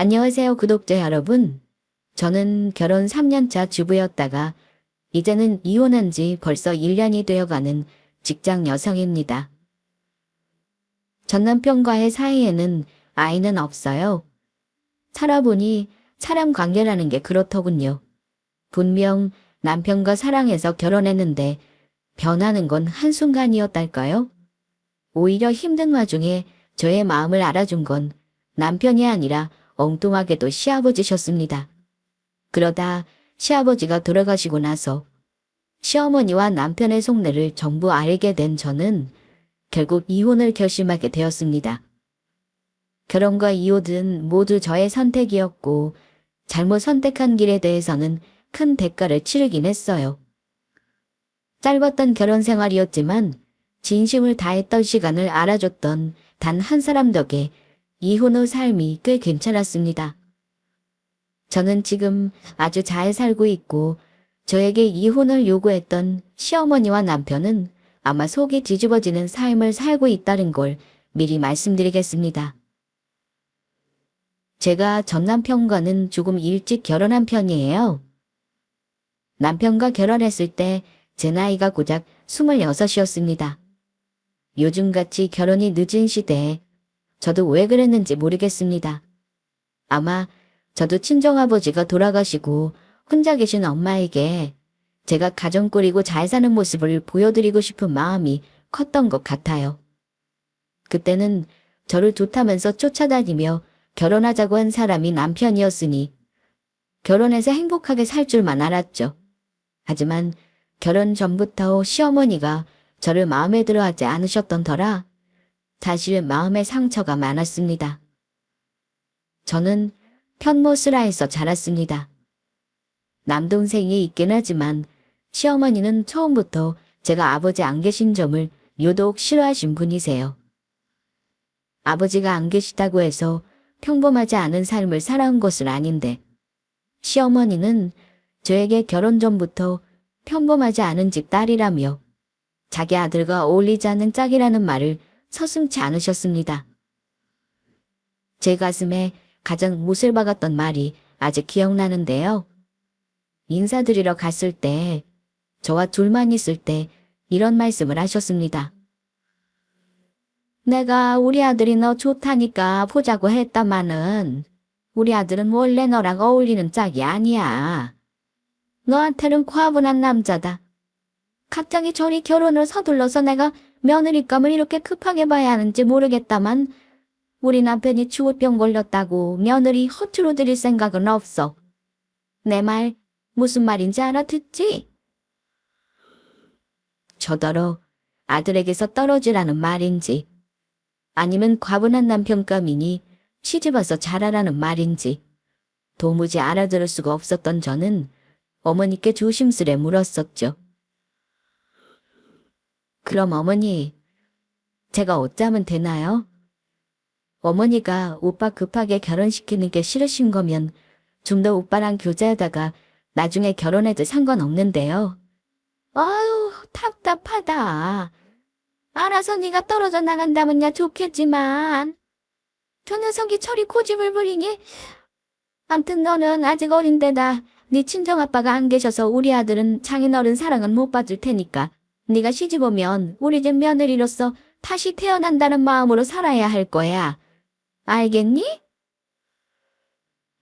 안녕하세요, 구독자 여러분. 저는 결혼 3년차 주부였다가 이제는 이혼한 지 벌써 1년이 되어가는 직장 여성입니다. 전 남편과의 사이에는 아이는 없어요. 살아보니 사람 관계라는 게 그렇더군요. 분명 남편과 사랑해서 결혼했는데 변하는 건 한순간이었달까요? 오히려 힘든 와중에 저의 마음을 알아준 건 남편이 아니라 엉뚱하게도 시아버지셨습니다. 그러다 시아버지가 돌아가시고 나서 시어머니와 남편의 속내를 전부 알게 된 저는 결국 이혼을 결심하게 되었습니다. 결혼과 이혼은 모두 저의 선택이었고 잘못 선택한 길에 대해서는 큰 대가를 치르긴 했어요. 짧았던 결혼 생활이었지만 진심을 다했던 시간을 알아줬던 단 한 사람 덕에 이혼 후 삶이 꽤 괜찮았습니다. 저는 지금 아주 잘 살고 있고 저에게 이혼을 요구했던 시어머니와 남편은 아마 속이 뒤집어지는 삶을 살고 있다는 걸 미리 말씀드리겠습니다. 제가 전 남편과는 조금 일찍 결혼한 편이에요. 남편과 결혼했을 때 제 나이가 고작 26이었습니다. 요즘같이 결혼이 늦은 시대에 저도 왜 그랬는지 모르겠습니다. 아마 저도 친정아버지가 돌아가시고 혼자 계신 엄마에게 제가 가정 꾸리고 잘 사는 모습을 보여드리고 싶은 마음이 컸던 것 같아요. 그때는 저를 좋다면서 쫓아다니며 결혼하자고 한 사람이 남편이었으니 결혼해서 행복하게 살 줄만 알았죠. 하지만 결혼 전부터 시어머니가 저를 마음에 들어 하지 않으셨던 터라 사실 마음의 상처가 많았습니다. 저는 편모스라에서 자랐습니다. 남동생이 있긴 하지만 시어머니는 처음부터 제가 아버지 안 계신 점을 유독 싫어하신 분이세요. 아버지가 안 계시다고 해서 평범하지 않은 삶을 살아온 것은 아닌데 시어머니는 저에게 결혼 전부터 평범하지 않은 집 딸이라며 자기 아들과 어울리지 않는 짝이라는 말을 서슴지 않으셨습니다. 제 가슴에 가장 못을 박았던 말이 아직 기억나는데요. 인사드리러 갔을 때, 저와 둘만 있을 때 이런 말씀을 하셨습니다. 내가 우리 아들이 너 좋다니까 보자고 했다마는 우리 아들은 원래 너랑 어울리는 짝이 아니야. 너한테는 과분한 남자다. 갑자기 저리 결혼을 서둘러서 내가 며느리감을 이렇게 급하게 봐야 하는지 모르겠다만 우리 남편이 추우병 걸렸다고 며느리 허투루 드릴 생각은 없어. 내 말 무슨 말인지 알아듣지? 저더러 아들에게서 떨어지라는 말인지 아니면 과분한 남편감이니 시집와서 잘하라는 말인지 도무지 알아들을 수가 없었던 저는 어머니께 조심스레 물었었죠. 그럼 어머니, 제가 어쩌면 되나요? 어머니가 오빠 급하게 결혼시키는 게 싫으신 거면 좀 더 오빠랑 교제하다가 나중에 결혼해도 상관없는데요. 아유, 답답하다. 알아서 네가 떨어져 나간다면야 좋겠지만 저 녀석이 저리 고집을 부리니. 암튼 너는 아직 어린데다 네 친정아빠가 안 계셔서 우리 아들은 장인어른 사랑은 못 받을 테니까 네가 시집 오면 우리 집 며느리로서 다시 태어난다는 마음으로 살아야 할 거야. 알겠니?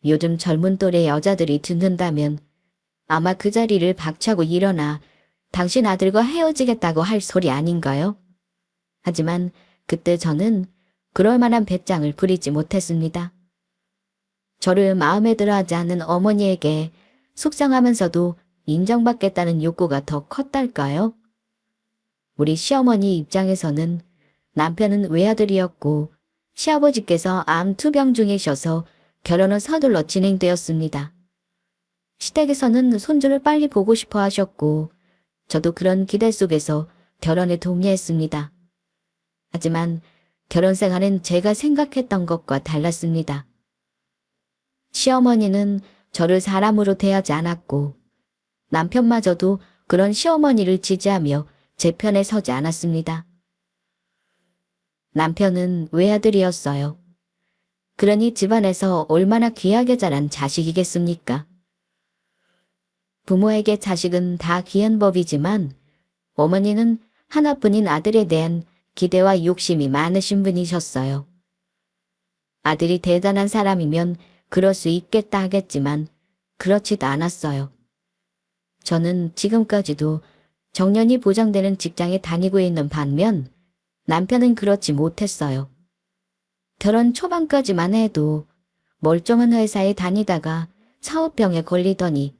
요즘 젊은 또래 여자들이 듣는다면 아마 그 자리를 박차고 일어나 당신 아들과 헤어지겠다고 할 소리 아닌가요? 하지만 그때 저는 그럴 만한 배짱을 부리지 못했습니다. 저를 마음에 들어 하지 않는 어머니에게 속상하면서도 인정받겠다는 욕구가 더 컸달까요? 우리 시어머니 입장에서는 남편은 외아들이었고 시아버지께서 암 투병 중이셔서 결혼은 서둘러 진행되었습니다. 시댁에서는 손주를 빨리 보고 싶어 하셨고 저도 그런 기대 속에서 결혼에 동의했습니다. 하지만 결혼 생활은 제가 생각했던 것과 달랐습니다. 시어머니는 저를 사람으로 대하지 않았고 남편마저도 그런 시어머니를 지지하며 제 편에 서지 않았습니다. 남편은 외아들이었어요. 그러니 집안에서 얼마나 귀하게 자란 자식이겠습니까? 부모에게 자식은 다 귀한 법이지만 어머니는 하나뿐인 아들에 대한 기대와 욕심이 많으신 분이셨어요. 아들이 대단한 사람이면 그럴 수 있겠다 하겠지만 그렇지도 않았어요. 저는 지금까지도 정년이 보장되는 직장에 다니고 있는 반면 남편은 그렇지 못했어요. 결혼 초반까지만 해도 멀쩡한 회사에 다니다가 사업병에 걸리더니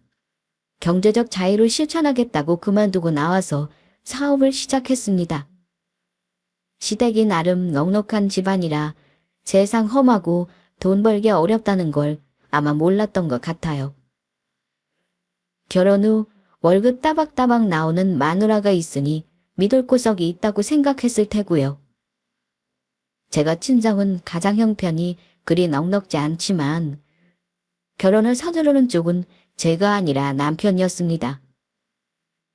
경제적 자유를 실천하겠다고 그만두고 나와서 사업을 시작했습니다. 시댁이 나름 넉넉한 집안이라 세상 험하고 돈 벌기 어렵다는 걸 아마 몰랐던 것 같아요. 결혼 후 월급 따박따박 나오는 마누라가 있으니 믿을 구석이 있다고 생각했을 테고요. 제가 친정은 가장 형편이 그리 넉넉지 않지만 결혼을 서두르는 쪽은 제가 아니라 남편이었습니다.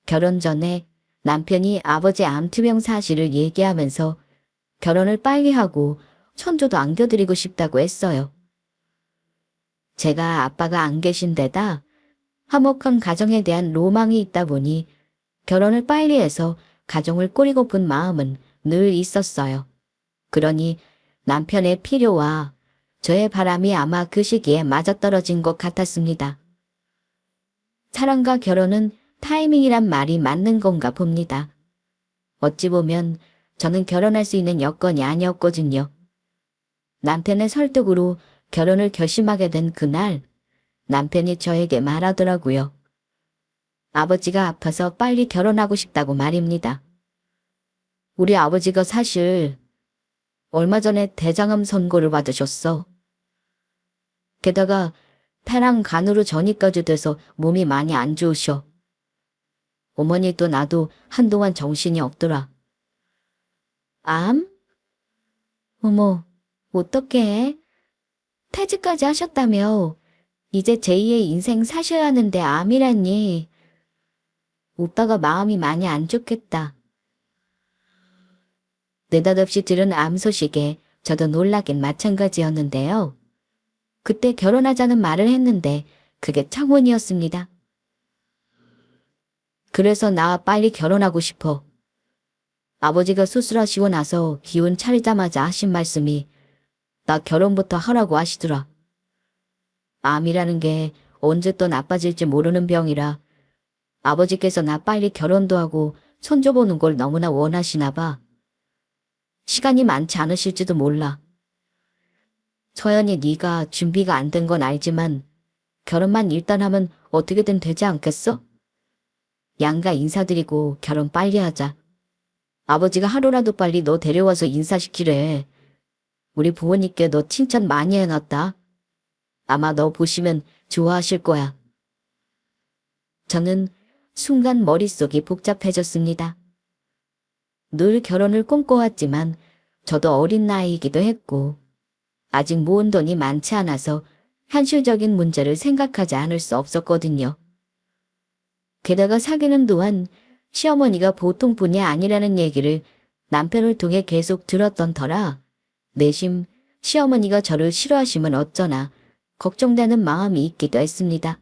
결혼 전에 남편이 아버지 암투병 사실을 얘기하면서 결혼을 빨리 하고 천조도 안겨드리고 싶다고 했어요. 제가 아빠가 안 계신 데다 화목한 가정에 대한 로망이 있다 보니 결혼을 빨리 해서 가정을 꾸리고픈 마음은 늘 있었어요. 그러니 남편의 필요와 저의 바람이 아마 그 시기에 맞아떨어진 것 같았습니다. 사랑과 결혼은 타이밍이란 말이 맞는 건가 봅니다. 어찌 보면 저는 결혼할 수 있는 여건이 아니었거든요. 남편의 설득으로 결혼을 결심하게 된 그날 남편이 저에게 말하더라고요. 아버지가 아파서 빨리 결혼하고 싶다고 말입니다. 우리 아버지가 사실 얼마 전에 대장암 선고를 받으셨어. 게다가 폐랑 간으로 전이까지 돼서 몸이 많이 안 좋으셔. 어머니도 나도 한동안 정신이 없더라. 암? 어머, 어떡해. 퇴직까지 하셨다며. 이제 제2의 인생 사셔야 하는데 암이라니. 오빠가 마음이 많이 안 좋겠다. 느닷없이 들은 암 소식에 저도 놀라긴 마찬가지였는데요. 그때 결혼하자는 말을 했는데 그게 창혼이었습니다. 그래서 나 빨리 결혼하고 싶어. 아버지가 수술하시고 나서 기운 차리자마자 하신 말씀이 나 결혼부터 하라고 하시더라. 암이라는 게 언제 또 나빠질지 모르는 병이라 아버지께서 나 빨리 결혼도 하고 손주 보는 걸 너무나 원하시나 봐. 시간이 많지 않으실지도 몰라. 서연이 네가 준비가 안 된 건 알지만 결혼만 일단 하면 어떻게든 되지 않겠어? 양가 인사드리고 결혼 빨리 하자. 아버지가 하루라도 빨리 너 데려와서 인사시키래. 우리 부모님께 너 칭찬 많이 해놨다. 아마 너 보시면 좋아하실 거야. 저는 순간 머릿속이 복잡해졌습니다. 늘 결혼을 꿈꿔왔지만 저도 어린 나이이기도 했고 아직 모은 돈이 많지 않아서 현실적인 문제를 생각하지 않을 수 없었거든요. 게다가 사귀는 동안 시어머니가 보통 분이 아니라는 얘기를 남편을 통해 계속 들었던 터라 내심 시어머니가 저를 싫어하시면 어쩌나 걱정되는 마음이 있기도 했습니다.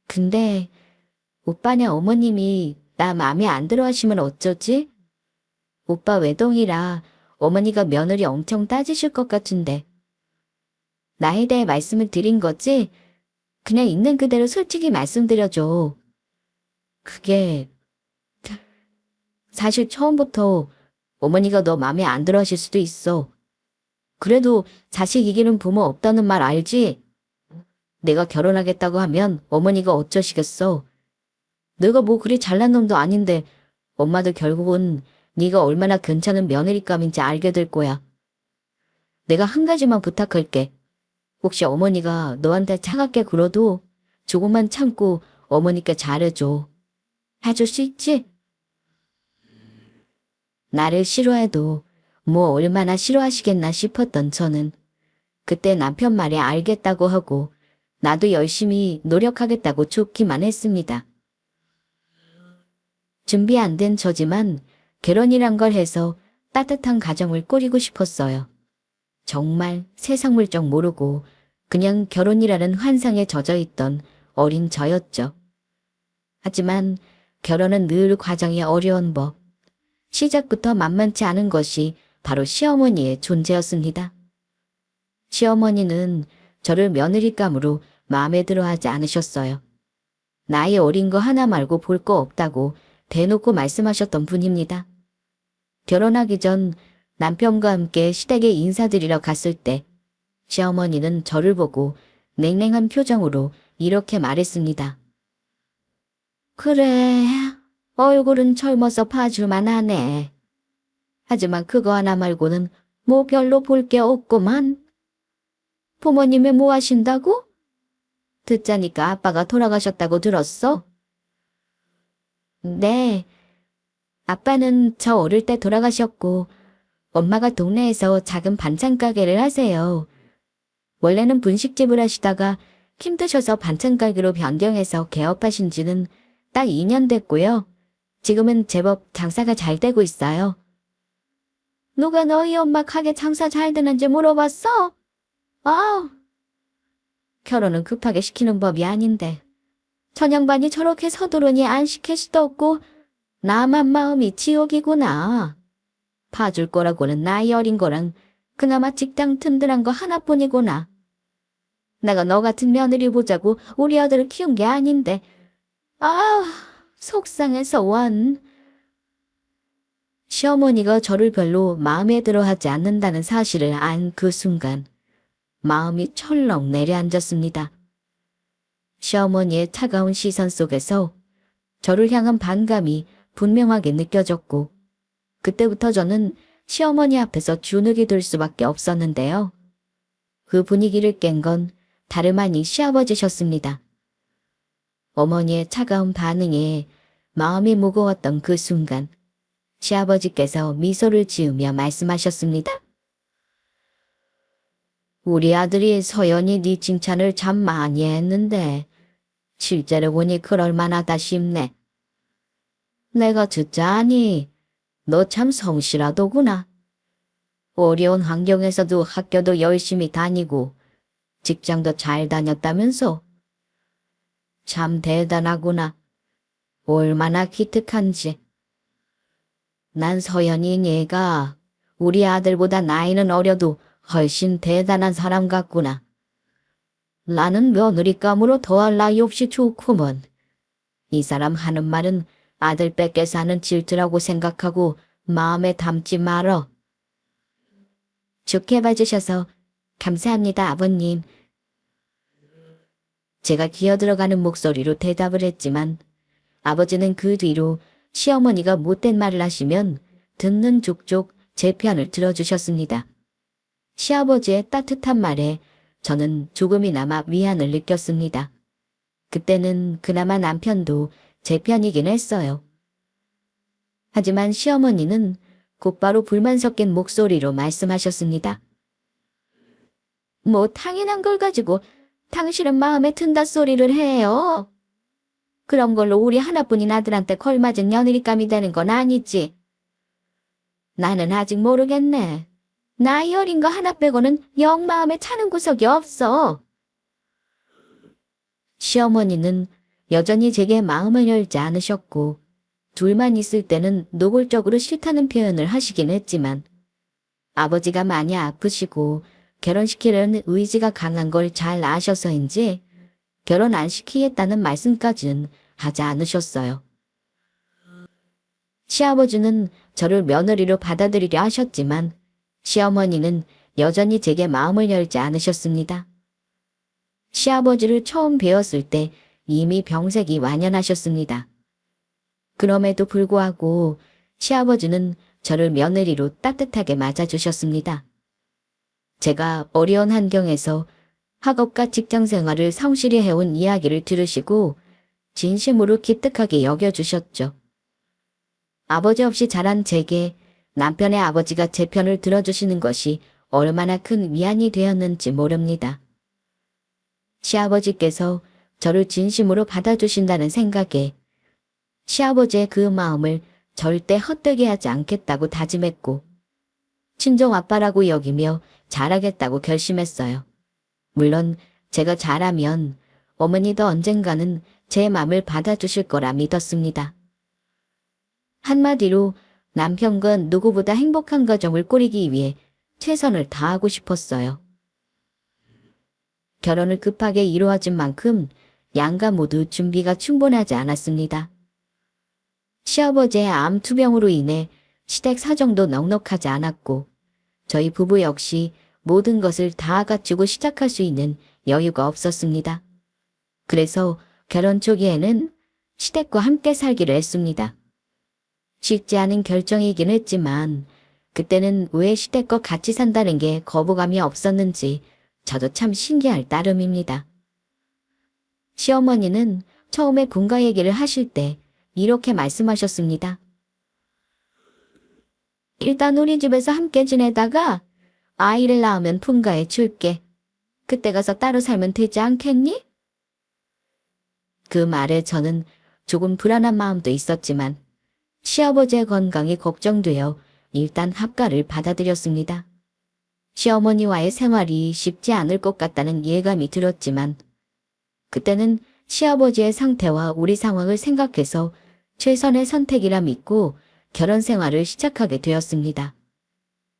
근데 오빠네 어머님이 나 마음에 안 들어 하시면 어쩌지? 오빠 외동이라 어머니가 며느리 엄청 따지실 것 같은데. 나에 대해 말씀을 드린 거지? 그냥 있는 그대로 솔직히 말씀드려줘. 그게 사실 처음부터 어머니가 너 마음에 안 들어 하실 수도 있어. 그래도 자식 이기는 부모 없다는 말 알지? 내가 결혼하겠다고 하면 어머니가 어쩌시겠어? 내가 뭐 그리 잘난 놈도 아닌데 엄마도 결국은 네가 얼마나 괜찮은 며느리감인지 알게 될 거야. 내가 한 가지만 부탁할게. 혹시 어머니가 너한테 차갑게 굴어도 조금만 참고 어머니께 잘해줘. 해줄 수 있지? 나를 싫어해도 뭐 얼마나 싫어하시겠나 싶었던 저는 그때 남편 말에 알겠다고 하고 나도 열심히 노력하겠다고 좋기만 했습니다. 준비 안 된 저지만 결혼이란 걸 해서 따뜻한 가정을 꾸리고 싶었어요. 정말 세상 물정 모르고 그냥 결혼이라는 환상에 젖어 있던 어린 저였죠. 하지만 결혼은 늘 과정이 어려운 법. 시작부터 만만치 않은 것이 바로 시어머니의 존재였습니다. 시어머니는 저를 며느리감으로 마음에 들어 하지 않으셨어요. 나이 어린 거 하나 말고 볼 거 없다고 대놓고 말씀하셨던 분입니다. 결혼하기 전 남편과 함께 시댁에 인사드리러 갔을 때 시어머니는 저를 보고 냉랭한 표정으로 이렇게 말했습니다. 그래, 얼굴은 젊어서 봐줄만 하네. 하지만 그거 하나 말고는 뭐 별로 볼 게 없구만. 부모님이 뭐 하신다고? 듣자니까 아빠가 돌아가셨다고 들었어? 네, 아빠는 저 어릴 때 돌아가셨고 엄마가 동네에서 작은 반찬 가게를 하세요. 원래는 분식집을 하시다가 힘드셔서 반찬 가게로 변경해서 개업하신 지는 딱 2년 됐고요. 지금은 제법 장사가 잘 되고 있어요. 누가 너희 엄마 가게 장사 잘 되는지 물어봤어? 아우, 결혼은 급하게 시키는 법이 아닌데 천양반이 저렇게 서두르니 안 시킬 수도 없고 나만 마음이 지옥이구나. 봐줄 거라고는 나이 어린 거랑 그나마 직장 든든한 거 하나뿐이구나. 내가 너 같은 며느리 보자고 우리 아들을 키운 게 아닌데 아, 속상해서 원. 시어머니가 저를 별로 마음에 들어 하지 않는다는 사실을 안 그 순간 마음이 철렁 내려앉았습니다. 시어머니의 차가운 시선 속에서 저를 향한 반감이 분명하게 느껴졌고 그때부터 저는 시어머니 앞에서 주눅이 들 수밖에 없었는데요. 그 분위기를 깬 건 다름 아닌 시아버지셨습니다. 어머니의 차가운 반응에 마음이 무거웠던 그 순간 시아버지께서 미소를 지으며 말씀하셨습니다. 우리 아들이 서연이 네 칭찬을 참 많이 했는데 실제로 보니 그럴 만하다 싶네. 내가 듣자니 너 참 성실하더구나. 어려운 환경에서도 학교도 열심히 다니고 직장도 잘 다녔다면서. 참 대단하구나. 얼마나 기특한지. 난 서연이 얘가 우리 아들보다 나이는 어려도 훨씬 대단한 사람 같구나. 나는 며느리감으로 더할 나위 없이 좋구먼. 이 사람 하는 말은 아들 뺏겨서 하는 질투라고 생각하고 마음에 담지 말어. 좋게 봐주셔서 감사합니다, 아버님. 제가 기어들어가는 목소리로 대답을 했지만 아버지는 그 뒤로 시어머니가 못된 말을 하시면 듣는 족족 제 편을 들어주셨습니다. 시아버지의 따뜻한 말에 저는 조금이나마 위안을 느꼈습니다. 그때는 그나마 남편도 제 편이긴 했어요. 하지만 시어머니는 곧바로 불만 섞인 목소리로 말씀하셨습니다. 뭐 당연한 걸 가지고 당신은 마음에 든다 소리를 해요. 그런 걸로 우리 하나뿐인 아들한테 걸맞은 며느리감이 되는 건 아니지. 나는 아직 모르겠네. 나이 어린 거 하나 빼고는 영 마음에 차는 구석이 없어. 시어머니는 여전히 제게 마음을 열지 않으셨고 둘만 있을 때는 노골적으로 싫다는 표현을 하시긴 했지만 아버지가 많이 아프시고 결혼시키려는 의지가 강한 걸 잘 아셔서인지 결혼 안 시키겠다는 말씀까지는 하지 않으셨어요. 시아버지는 저를 며느리로 받아들이려 하셨지만 시어머니는 여전히 제게 마음을 열지 않으셨습니다. 시아버지를 처음 뵈었을 때 이미 병색이 완연하셨습니다. 그럼에도 불구하고 시아버지는 저를 며느리로 따뜻하게 맞아주셨습니다. 제가 어려운 환경에서 학업과 직장 생활을 성실히 해온 이야기를 들으시고 진심으로 기특하게 여겨주셨죠. 아버지 없이 자란 제게 남편의 아버지가 제 편을 들어주시는 것이 얼마나 큰 위안이 되었는지 모릅니다. 시아버지께서 저를 진심으로 받아주신다는 생각에 시아버지의 그 마음을 절대 헛되게 하지 않겠다고 다짐했고 친정 아빠라고 여기며 잘하겠다고 결심했어요. 물론 제가 잘하면 어머니도 언젠가는 제 맘을 받아주실 거라 믿었습니다. 한마디로 남편과 누구보다 행복한 가정을 꾸리기 위해 최선을 다하고 싶었어요. 결혼을 급하게 이루어진 만큼 양가 모두 준비가 충분하지 않았습니다. 시아버지의 암 투병으로 인해 시댁 사정도 넉넉하지 않았고 저희 부부 역시 모든 것을 다 갖추고 시작할 수 있는 여유가 없었습니다. 그래서 결혼 초기에는 시댁과 함께 살기로 했습니다. 쉽지 않은 결정이긴 했지만 그때는 왜 시댁과 같이 산다는 게 거부감이 없었는지 저도 참 신기할 따름입니다. 시어머니는 처음에 본가 얘기를 하실 때 이렇게 말씀하셨습니다. 일단 우리 집에서 함께 지내다가 아이를 낳으면 본가에 줄게. 그때 가서 따로 살면 되지 않겠니? 그 말에 저는 조금 불안한 마음도 있었지만 시아버지의 건강이 걱정되어 일단 합가를 받아들였습니다. 시어머니와의 생활이 쉽지 않을 것 같다는 예감이 들었지만 그때는 시아버지의 상태와 우리 상황을 생각해서 최선의 선택이라 믿고 결혼 생활을 시작하게 되었습니다.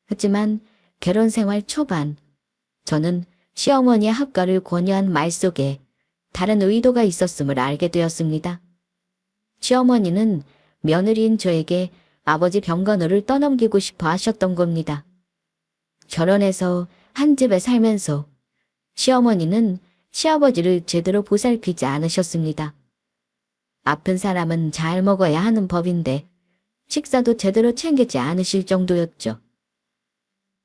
하지만 결혼 생활 초반 저는 시어머니의 합가를 권유한 말 속에 다른 의도가 있었음을 알게 되었습니다. 시어머니는 며느리인 저에게 아버지 병간호를 떠넘기고 싶어 하셨던 겁니다. 결혼해서 한 집에 살면서 시어머니는 시아버지를 제대로 보살피지 않으셨습니다. 아픈 사람은 잘 먹어야 하는 법인데 식사도 제대로 챙기지 않으실 정도였죠.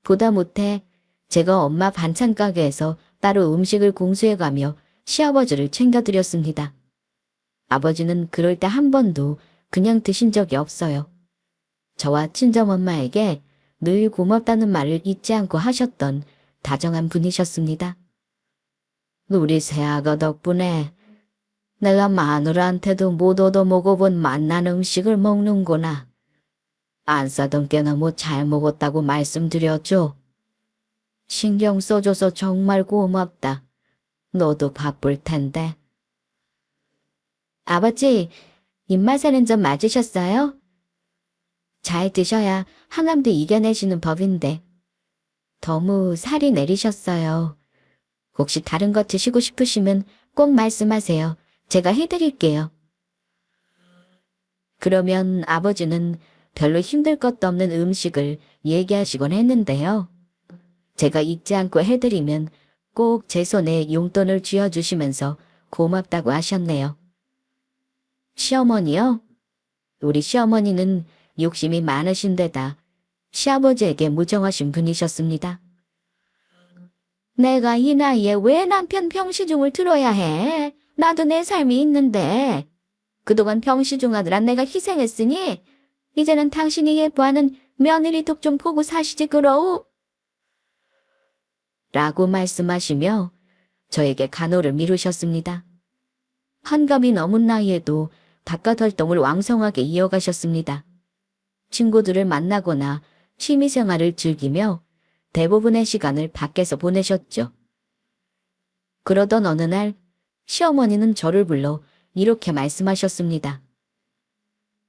보다 못해 제가 엄마 반찬 가게에서 따로 음식을 공수해가며 시아버지를 챙겨드렸습니다. 아버지는 그럴 때 한 번도 그냥 드신 적이 없어요. 저와 친정엄마에게 늘 고맙다는 말을 잊지 않고 하셨던 다정한 분이셨습니다. 우리 새아가 덕분에 내가 마누라한테도 못 얻어먹어본 맛난 음식을 먹는구나. 안 싸던 꽤나 뭐 잘 먹었다고 말씀드렸죠. 신경 써줘서 정말 고맙다. 너도 바쁠 텐데. 아버지, 입맛에는 좀 맞으셨어요? 잘 드셔야 항암도 이겨내시는 법인데. 너무 살이 내리셨어요. 혹시 다른 거 드시고 싶으시면 꼭 말씀하세요. 제가 해드릴게요. 그러면 아버지는 별로 힘들 것도 없는 음식을 얘기하시곤 했는데요. 제가 잊지 않고 해드리면 꼭 제 손에 용돈을 쥐어주시면서 고맙다고 하셨네요. 시어머니요? 우리 시어머니는 욕심이 많으신 데다 시아버지에게 무정하신 분이셨습니다. 내가 이 나이에 왜 남편 병시중을 들어야 해? 나도 내 삶이 있는데. 그동안 병시중하느라 내가 희생했으니 이제는 당신이 예뻐하는 며느리 덕 좀 보고 사시지 그러우. 라고 말씀하시며 저에게 간호를 미루셨습니다. 환갑이 넘은 나이에도 바깥 활동을 왕성하게 이어가셨습니다. 친구들을 만나거나 취미생활을 즐기며 대부분의 시간을 밖에서 보내셨죠. 그러던 어느 날 시어머니는 저를 불러 이렇게 말씀하셨습니다.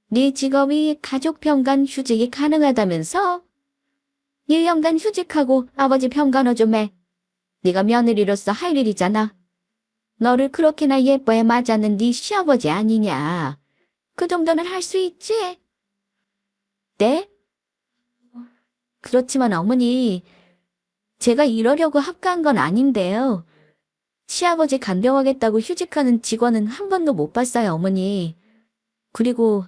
네 직업이 가족 병간 휴직이 가능하다면서? 1년간 휴직하고 아버지 병간호 좀 해. 네가 며느리로서 할 일이잖아. 너를 그렇게나 예뻐해 맞았는 네 시아버지 아니냐. 그 정도는 할 수 있지? 네? 그렇지만 어머니, 제가 이러려고 합가한 건 아닌데요. 시아버지 간병하겠다고 휴직하는 직원은 한 번도 못 봤어요, 어머니. 그리고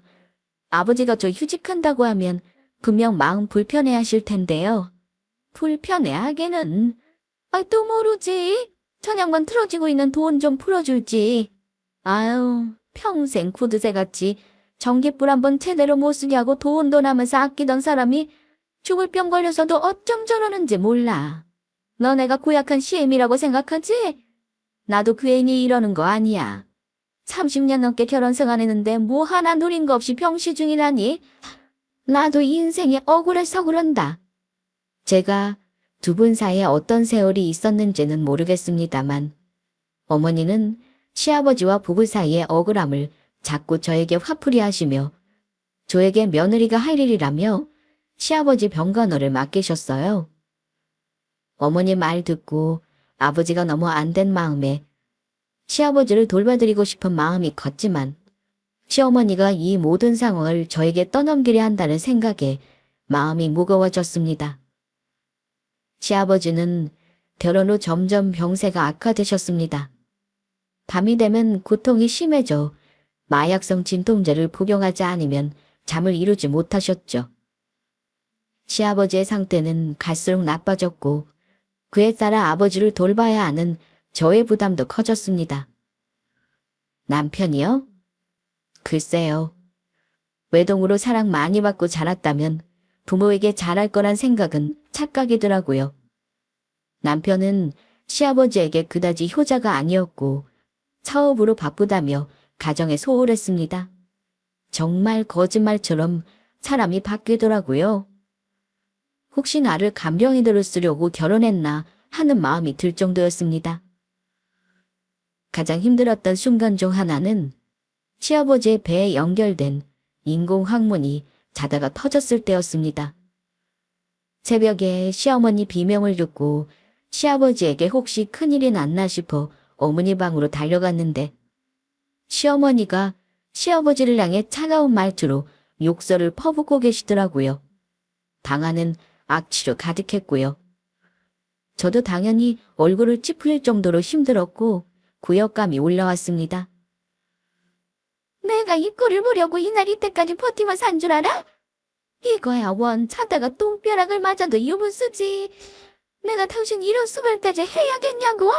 아버지가 저 휴직한다고 하면 분명 마음 불편해하실 텐데요. 불편해하기는 또 모르지. 저녁만 틀어지고 있는 돈 좀 풀어줄지. 아유, 평생 구두쇠같이 전깃불 한번 제대로 못 쓰냐고 돈도 남아서 아끼던 사람이 죽을 병 걸려서도 어쩜 저러는지 몰라. 너네가 고약한 시엠이라고 생각하지? 나도 괜히 이러는 거 아니야. 30년 넘게 결혼 생활했는데 뭐 하나 누린 거 없이 병시 중이라니. 나도 인생이 억울해서 그런다. 제가 두 분 사이에 어떤 세월이 있었는지는 모르겠습니다만 어머니는 시아버지와 부부 사이의 억울함을 자꾸 저에게 화풀이 하시며 저에게 며느리가 할 일이라며 시아버지 병간호를 맡기셨어요. 어머니 말 듣고 아버지가 너무 안 된 마음에 시아버지를 돌봐드리고 싶은 마음이 컸지만 시어머니가 이 모든 상황을 저에게 떠넘기려 한다는 생각에 마음이 무거워졌습니다. 시아버지는 결혼 후 점점 병세가 악화되셨습니다. 밤이 되면 고통이 심해져 마약성 진통제를 복용하지 않으면 잠을 이루지 못하셨죠. 시아버지의 상태는 갈수록 나빠졌고 그에 따라 아버지를 돌봐야 하는 저의 부담도 커졌습니다. 남편이요? 글쎄요. 외동으로 사랑 많이 받고 자랐다면 부모에게 잘할 거란 생각은 착각이더라고요. 남편은 시아버지에게 그다지 효자가 아니었고 사업으로 바쁘다며 가정에 소홀했습니다. 정말 거짓말처럼 사람이 바뀌더라고요. 혹시 나를 간병히 들으려고 결혼했나 하는 마음이 들 정도였습니다. 가장 힘들었던 순간 중 하나는 시아버지의 배에 연결된 인공항문이 자다가 터졌을 때였습니다. 새벽에 시어머니 비명을 듣고 시아버지에게 혹시 큰일이 났나 싶어 어머니 방으로 달려갔는데 시어머니가 시아버지를 향해 차가운 말투로 욕설을 퍼붓고 계시더라고요. 방안은 악취로 가득했고요. 저도 당연히 얼굴을 찌푸릴 정도로 힘들었고 구역감이 올라왔습니다. 내가 이 꼴을 보려고 이날 이때까지 버티며 산 줄 알아? 이거야 원 차다가 똥벼락을 맞아도 유분 쓰지. 내가 당신 이런 수발까지 해야겠냐고?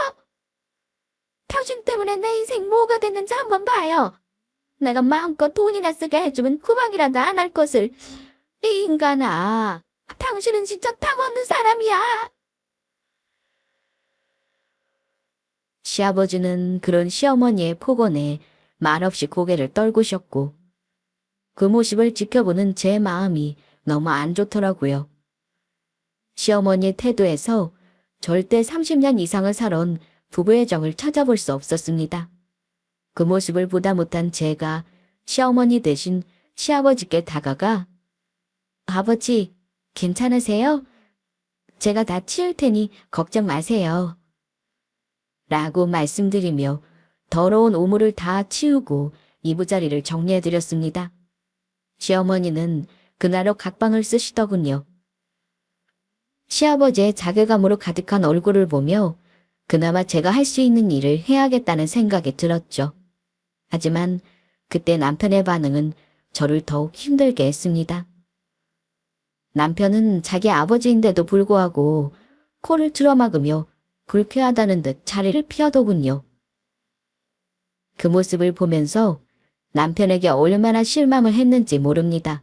당신 때문에 내 인생 뭐가 됐는지 한번 봐요. 내가 마음껏 돈이나 쓰게 해주면 후방이라도 안 할 것을. 이 인간아, 당신은 진짜 탐 없는 사람이야. 시아버지는 그런 시어머니의 폭언에 말없이 고개를 떨구셨고 그 모습을 지켜보는 제 마음이 너무 안 좋더라고요. 시어머니의 태도에서 절대 30년 이상을 살아온 부부의 정을 찾아볼 수 없었습니다. 그 모습을 보다 못한 제가 시어머니 대신 시아버지께 다가가 아버지, 괜찮으세요? 제가 다 치울 테니 걱정 마세요. 라고 말씀드리며 더러운 오물을 다 치우고 이부자리를 정리해드렸습니다. 시어머니는 그날로 각방을 쓰시더군요. 시아버지의 자괴감으로 가득한 얼굴을 보며 그나마 제가 할 수 있는 일을 해야겠다는 생각이 들었죠. 하지만 그때 남편의 반응은 저를 더욱 힘들게 했습니다. 남편은 자기 아버지인데도 불구하고 코를 틀어막으며 불쾌하다는 듯 자리를 피하더군요. 그 모습을 보면서 남편에게 얼마나 실망을 했는지 모릅니다.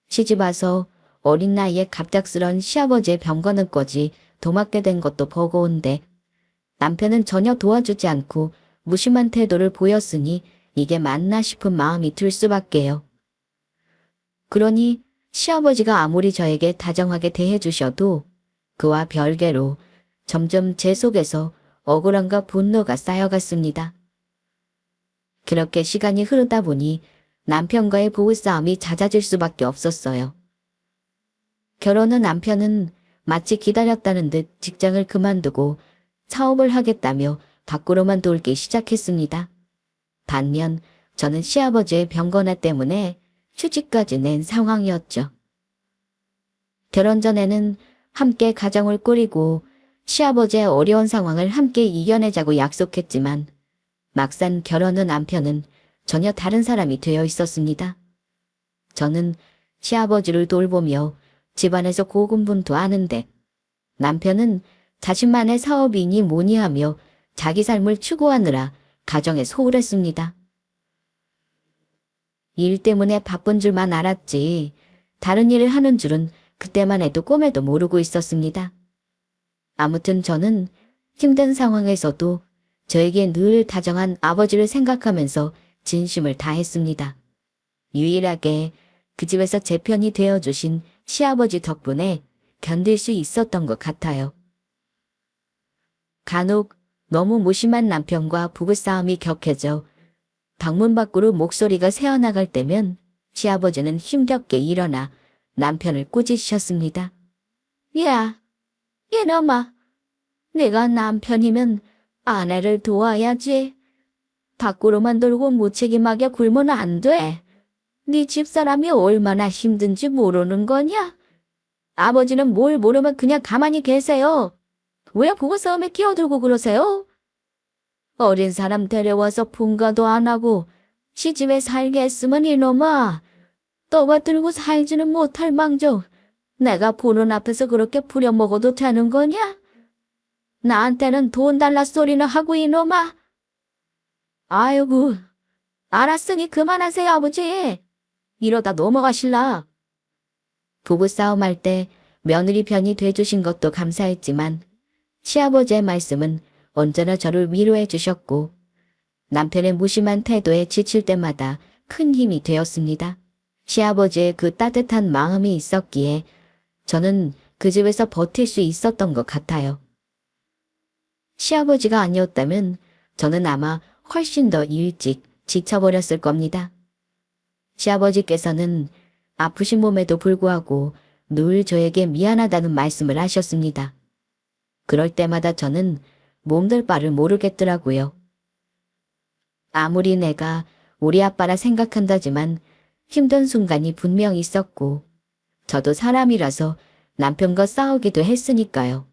시집와서 어린 나이에 갑작스런 시아버지의 병거는까지 도맡게 된 것도 버거운데 남편은 전혀 도와주지 않고 무심한 태도를 보였으니 이게 맞나 싶은 마음이 들 수밖에요. 그러니 시아버지가 아무리 저에게 다정하게 대해주셔도 그와 별개로 점점 제 속에서 억울함과 분노가 쌓여갔습니다. 그렇게 시간이 흐르다 보니 남편과의 부부싸움이 잦아질 수밖에 없었어요. 결혼 후 남편은 마치 기다렸다는 듯 직장을 그만두고 사업을 하겠다며 밖으로만 돌기 시작했습니다. 반면 저는 시아버지의 병건화 때문에 휴직까지 낸 상황이었죠. 결혼 전에는 함께 가정을 꾸리고 시아버지의 어려운 상황을 함께 이겨내자고 약속했지만 막상 결혼 후 남편은 전혀 다른 사람이 되어 있었습니다. 저는 시아버지를 돌보며 집안에서 고군분투하는데 남편은 자신만의 사업이니 뭐니 하며 자기 삶을 추구하느라 가정에 소홀했습니다. 일 때문에 바쁜 줄만 알았지 다른 일을 하는 줄은 그때만 해도 꿈에도 모르고 있었습니다. 아무튼 저는 힘든 상황에서도 저에게 늘 다정한 아버지를 생각하면서 진심을 다했습니다. 유일하게 그 집에서 제 편이 되어주신 시아버지 덕분에 견딜 수 있었던 것 같아요. 간혹 너무 무심한 남편과 부부싸움이 격해져 방문 밖으로 목소리가 새어나갈 때면 시아버지는 힘겹게 일어나 남편을 꾸짖으셨습니다. 야, 이놈아, 내가 남편이면 아내를 도와야지. 밖으로만 돌고 무책임하게 굴면 안 돼. 네 집사람이 얼마나 힘든지 모르는 거냐? 아버지는 뭘 모르면 그냥 가만히 계세요. 왜 부부싸움에 끼어들고 그러세요? 어린 사람 데려와서 분가도 안 하고 시집에 살게 했으면 이놈아. 떠받들고 살지는 못할 망정. 내가 보는 앞에서 그렇게 부려먹어도 되는 거냐? 나한테는 돈 달라 소리나 하고 이놈아. 아이고, 알았으니 그만하세요 아버지. 이러다 넘어가실라. 부부싸움할 때 며느리 편이 돼주신 것도 감사했지만 시아버지의 말씀은 언제나 저를 위로해 주셨고 남편의 무심한 태도에 지칠 때마다 큰 힘이 되었습니다. 시아버지의 그 따뜻한 마음이 있었기에 저는 그 집에서 버틸 수 있었던 것 같아요. 시아버지가 아니었다면 저는 아마 훨씬 더 일찍 지쳐버렸을 겁니다. 시아버지께서는 아프신 몸에도 불구하고 늘 저에게 미안하다는 말씀을 하셨습니다. 그럴 때마다 저는 몸둘 바를 모르겠더라고요. 아무리 내가 우리 아빠라 생각한다지만 힘든 순간이 분명 있었고 저도 사람이라서 남편과 싸우기도 했으니까요.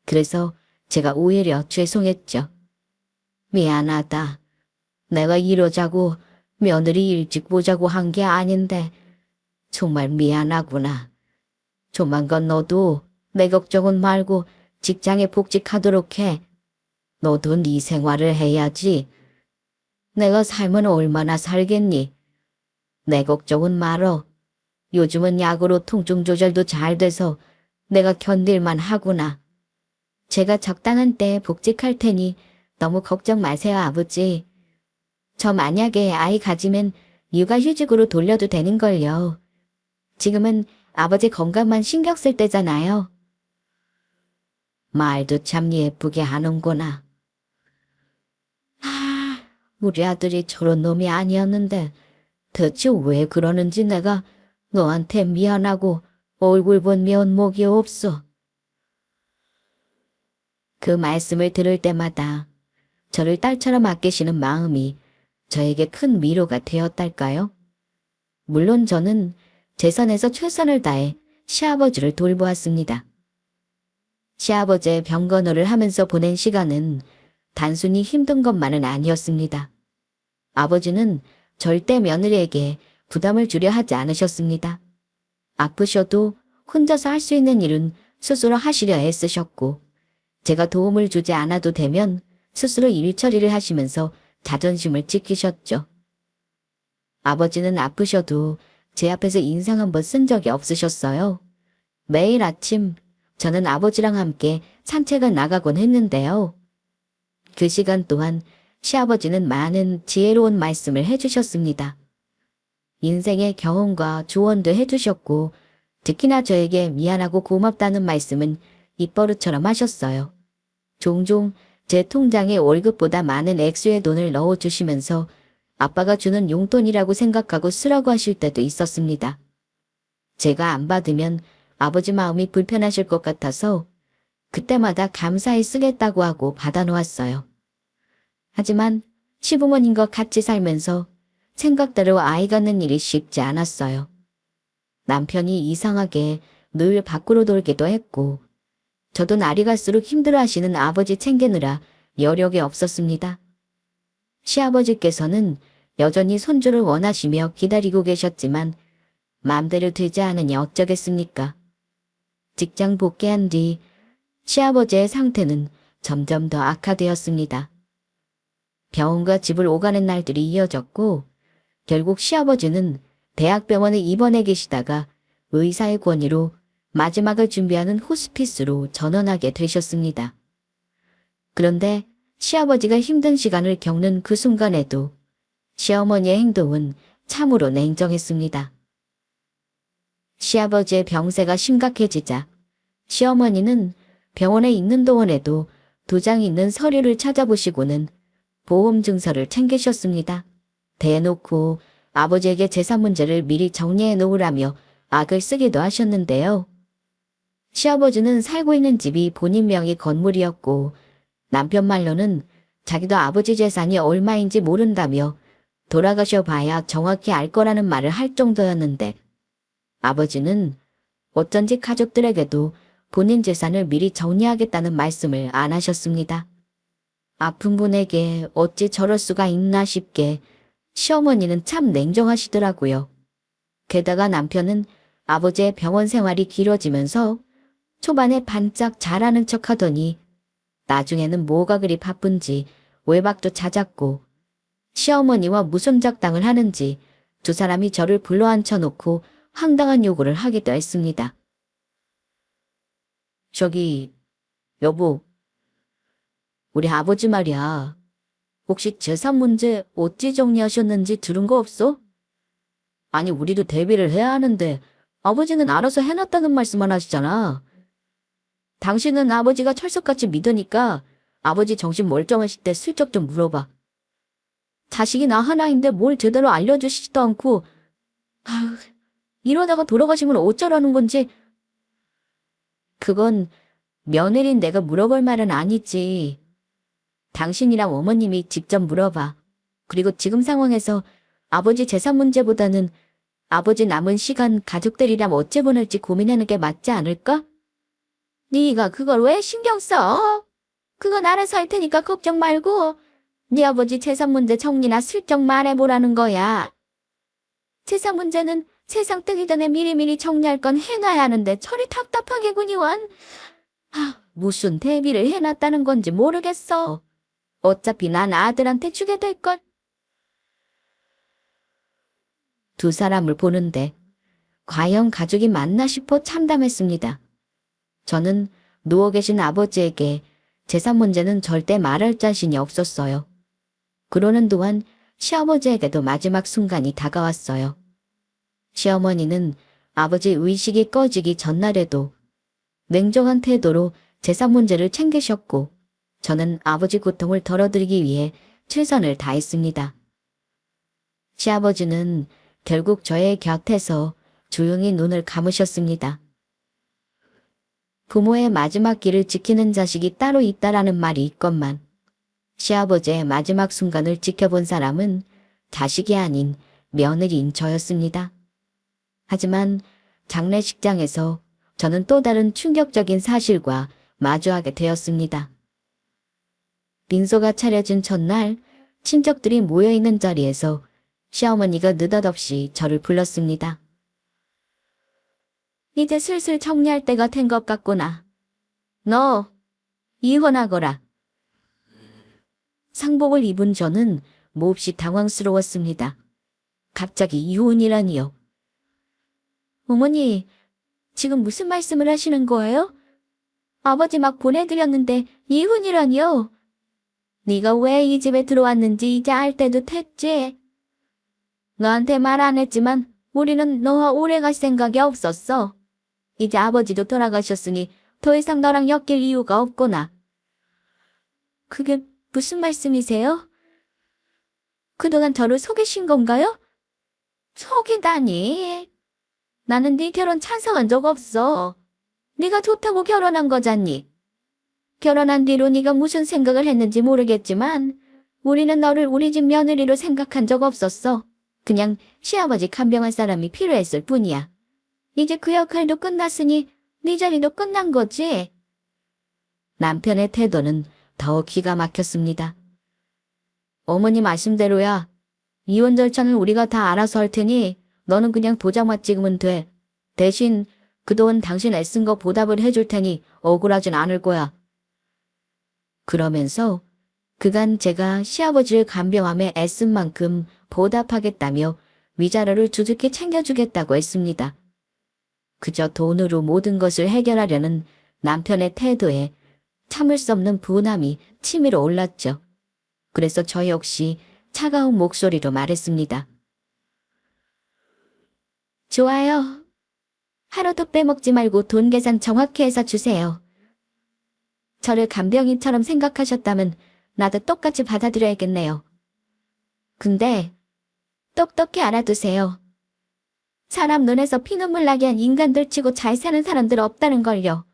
그래서 제가 오히려 죄송했죠. 미안하다. 내가 이러자고 며느리 일찍 보자고 한 게 아닌데 정말 미안하구나. 조만간 너도 내 걱정은 말고 직장에 복직하도록 해. 너도 네 생활을 해야지. 내가 살면 얼마나 살겠니? 내 걱정은 말어. 요즘은 약으로 통증 조절도 잘 돼서 내가 견딜만 하구나. 제가 적당한 때에 복직할 테니 너무 걱정 마세요, 아버지. 저 만약에 아이 가지면 육아휴직으로 돌려도 되는걸요. 지금은 아버지 건강만 신경 쓸 때잖아요. 말도 참 예쁘게 하는구나. 우리 아들이 저런 놈이 아니었는데 대체 왜 그러는지 내가 너한테 미안하고 얼굴 본 면목이 없어. 그 말씀을 들을 때마다 저를 딸처럼 아끼시는 마음이 저에게 큰 위로가 되었달까요? 물론 저는 제 선에서 최선을 다해 시아버지를 돌보았습니다. 시아버지의 병건호를 하면서 보낸 시간은 단순히 힘든 것만은 아니었습니다. 아버지는 절대 며느리에게 부담을 주려 하지 않으셨습니다. 아프셔도 혼자서 할 수 있는 일은 스스로 하시려 애쓰셨고 제가 도움을 주지 않아도 되면 스스로 일 처리를 하시면서 자존심을 지키셨죠. 아버지는 아프셔도 제 앞에서 인상 한번 쓴 적이 없으셨어요. 매일 아침 저는 아버지랑 함께 산책을 나가곤 했는데요. 그 시간 동안 시아버지는 많은 지혜로운 말씀을 해주셨습니다. 인생의 경험과 조언도 해주셨고 특히나 저에게 미안하고 고맙다는 말씀은 입버릇처럼 하셨어요. 종종 제 통장에 월급보다 많은 액수의 돈을 넣어주시면서 아빠가 주는 용돈이라고 생각하고 쓰라고 하실 때도 있었습니다. 제가 안 받으면 아버지 마음이 불편하실 것 같아서 그때마다 감사히 쓰겠다고 하고 받아놓았어요. 하지만 시부모님과 같이 살면서 생각대로 아이 갖는 일이 쉽지 않았어요. 남편이 이상하게 늘 밖으로 돌기도 했고 저도 날이 갈수록 힘들어하시는 아버지 챙기느라 여력이 없었습니다. 시아버지께서는 여전히 손주를 원하시며 기다리고 계셨지만 마음대로 되지 않으니 어쩌겠습니까? 직장 복귀한 뒤 시아버지의 상태는 점점 더 악화되었습니다. 병원과 집을 오가는 날들이 이어졌고 결국 시아버지는 대학병원에 입원해 계시다가 의사의 권유로 마지막을 준비하는 호스피스로 전원하게 되셨습니다. 그런데 시아버지가 힘든 시간을 겪는 그 순간에도 시어머니의 행동은 참으로 냉정했습니다. 시아버지의 병세가 심각해지자 시어머니는 병원에 있는 동안에도 도장이 있는 서류를 찾아보시고는 보험 증서를 챙기셨습니다. 대놓고 아버지에게 재산 문제를 미리 정리해 놓으라며 악을 쓰기도 하셨는데요. 시아버지는 살고 있는 집이 본인 명의 건물이었고 남편 말로는 자기도 아버지 재산이 얼마인지 모른다며 돌아가셔 봐야 정확히 알 거라는 말을 할 정도였는데 아버지는 어쩐지 가족들에게도 본인 재산을 미리 정리하겠다는 말씀을 안 하셨습니다. 아픈 분에게 어찌 저럴 수가 있나 싶게 시어머니는 참 냉정하시더라고요. 게다가 남편은 아버지의 병원 생활이 길어지면서 초반에 반짝 잘하는 척 하더니 나중에는 뭐가 그리 바쁜지 외박도 잦았고 시어머니와 무슨 작당을 하는지 두 사람이 저를 불러 앉혀놓고 황당한 요구를 하기도 했습니다. 저기, 여보, 우리 아버지 말이야. 혹시 재산 문제 어찌 정리하셨는지 들은 거 없어? 아니, 우리도 대비를 해야 하는데 아버지는 알아서 해놨다는 말씀만 하시잖아. 당신은 아버지가 철석같이 믿으니까 아버지 정신 멀쩡하실 때 슬쩍 좀 물어봐. 자식이 나 하나인데 뭘 제대로 알려주시지도 않고 아휴, 이러다가 돌아가시면 어쩌라는 건지. 그건 며느리인 내가 물어볼 말은 아니지. 당신이랑 어머님이 직접 물어봐. 그리고 지금 상황에서 아버지 재산 문제보다는 아버지 남은 시간 가족들이랑 어째 보낼지 고민하는 게 맞지 않을까? 네가 그걸 왜 신경 써? 그건 알아서 할 테니까 걱정 말고 네 아버지 재산 문제 정리나 슬쩍 말해보라는 거야. 재산 문제는 세상 뜨기 전에 미리미리 정리할 건 해놔야 하는데 저리 답답하게군요. 무슨 대비를 해놨다는 건지 모르겠어. 어차피 난 아들한테 주게 될걸. 두 사람을 보는데 과연 가족이 맞나 싶어 참담했습니다. 저는 누워 계신 아버지에게 재산 문제는 절대 말할 자신이 없었어요. 그러는 동안 시어머니에게도 마지막 순간이 다가왔어요. 시어머니는 아버지 의식이 꺼지기 전날에도 냉정한 태도로 재산 문제를 챙기셨고 저는 아버지 고통을 덜어드리기 위해 최선을 다했습니다. 시아버지는 결국 저의 곁에서 조용히 눈을 감으셨습니다. 부모의 마지막 길을 지키는 자식이 따로 있다라는 말이 있건만 시아버지의 마지막 순간을 지켜본 사람은 자식이 아닌 며느리인 저였습니다. 하지만 장례식장에서 저는 또 다른 충격적인 사실과 마주하게 되었습니다. 민소가 차려진 첫날 친척들이 모여있는 자리에서 시어머니가 느닷없이 저를 불렀습니다. 이제 슬슬 정리할 때가 된 것 같구나. 너 이혼하거라. 상복을 입은 저는 몹시 당황스러웠습니다. 갑자기 이혼이라니요. 어머니, 지금 무슨 말씀을 하시는 거예요? 아버지 막 보내드렸는데 이혼이라니요? 네가 왜 이 집에 들어왔는지 이제 알 때도 됐지? 너한테 말 안 했지만 우리는 너와 오래 갈 생각이 없었어. 이제 아버지도 돌아가셨으니 더 이상 너랑 엮일 이유가 없구나. 그게 무슨 말씀이세요? 그동안 저를 속이신 건가요? 속이다니. 나는 네 결혼 찬성한 적 없어. 네가 좋다고 결혼한 거잖니. 결혼한 뒤로 네가 무슨 생각을 했는지 모르겠지만 우리는 너를 우리 집 며느리로 생각한 적 없었어. 그냥 시아버지 간병할 사람이 필요했을 뿐이야. 이제 그 역할도 끝났으니 네 자리도 끝난 거지. 남편의 태도는 더 기가 막혔습니다. 어머니 말씀대로야. 이혼 절차는 우리가 다 알아서 할 테니 너는 그냥 도장만 찍으면 돼. 대신 그동안 당신 애쓴 거 보답을 해줄 테니 억울하진 않을 거야. 그러면서 그간 제가 시아버지를 간병함에 애쓴 만큼 보답하겠다며 위자료를 두둑히 챙겨주겠다고 했습니다. 그저 돈으로 모든 것을 해결하려는 남편의 태도에 참을 수 없는 분함이 치밀어 올랐죠. 그래서 저 역시 차가운 목소리로 말했습니다. 좋아요. 하루도 빼먹지 말고 돈 계산 정확히 해서 주세요. 저를 간병인처럼 생각하셨다면 나도 똑같이 받아들여야겠네요. 근데 똑똑히 알아두세요. 사람 눈에서 피눈물 나게 한 인간들 치고 잘 사는 사람들 없다는 걸요.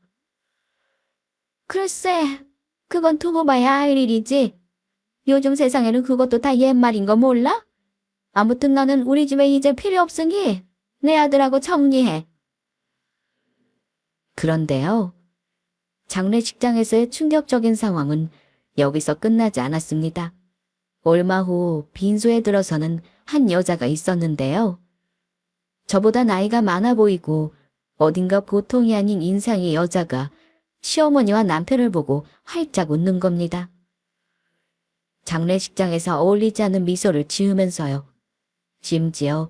글쎄, 그건 두고 봐야 할 일이지. 요즘 세상에는 그것도 다 옛말인 거 몰라? 아무튼 너는 우리 집에 이제 필요 없으니 내 아들하고 정리해. 그런데요. 장례식장에서의 충격적인 상황은 여기서 끝나지 않았습니다. 얼마 후 빈소에 들어서는 한 여자가 있었는데요. 저보다 나이가 많아 보이고 어딘가 보통이 아닌 인상의 여자가 시어머니와 남편을 보고 활짝 웃는 겁니다. 장례식장에서 어울리지 않는 미소를 지으면서요. 심지어